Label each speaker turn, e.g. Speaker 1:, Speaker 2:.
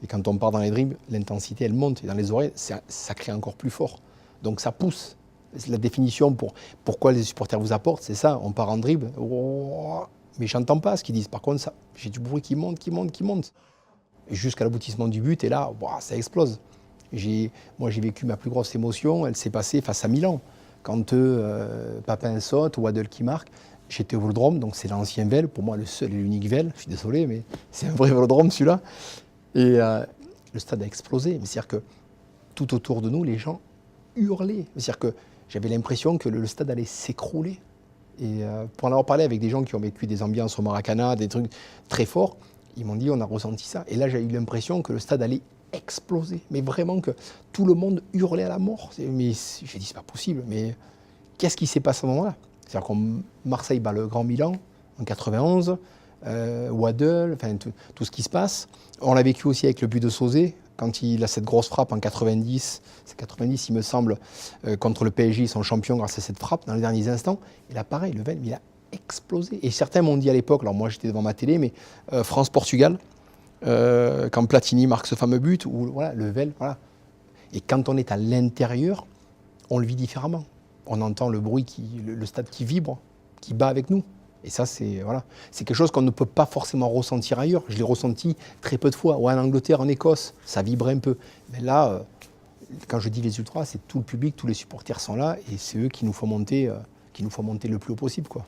Speaker 1: Et quand on part dans les dribbles, l'intensité, elle monte. Et dans les oreilles, ça crie encore plus fort. Donc ça pousse. La définition pour pourquoi les supporters vous apportent, c'est ça. On part en dribble, oh, mais j'entends pas ce qu'ils disent. Par contre, j'ai du bruit qui monte, qui monte, qui monte. Jusqu'à l'aboutissement du but, et là, wow, ça explose. Moi, j'ai vécu ma plus grosse émotion, elle s'est passée face à Milan. Quand Papin saute, Waddle qui marque, j'étais au Vélodrome, donc c'est l'ancien Vel, pour moi le seul et l'unique Vel, je suis désolé, mais c'est un vrai Vélodrome celui-là. Et le stade a explosé. C'est-à-dire que tout autour de nous, les gens hurlaient. C'est-à-dire que j'avais l'impression que le stade allait s'écrouler. Et pour en avoir parlé avec des gens qui ont vécu des ambiances au Maracana, des trucs très forts, ils m'ont dit on a ressenti ça. Et là, j'ai eu l'impression que le stade allait exploser. Mais vraiment que tout le monde hurlait à la mort. Mais j'ai dit c'est pas possible. Mais qu'est-ce qui s'est passé à ce moment-là? C'est-à-dire que Marseille bat le Grand Milan en 91, Waddle, enfin tout ce qui se passe. On l'a vécu aussi avec le but de Sosé, quand il a cette grosse frappe en 90, c'est 90 il me semble, contre le PSG, ils sont champions grâce à cette frappe dans les derniers instants. Et là pareil, le Vel, il a explosé. Et certains m'ont dit à l'époque, alors moi j'étais devant ma télé, mais France-Portugal, quand Platini marque ce fameux but, où voilà, le Vel, voilà. Et quand on est à l'intérieur, on le vit différemment. On entend le bruit, le stade qui vibre, qui bat avec nous. Et ça, c'est voilà, c'est quelque chose qu'on ne peut pas forcément ressentir ailleurs. Je l'ai ressenti très peu de fois. Ouais, en Angleterre, en Écosse, ça vibrait un peu. Mais là, quand je dis les ultras, c'est tout le public, tous les supporters sont là, et c'est eux qui nous font monter le plus haut possible, quoi.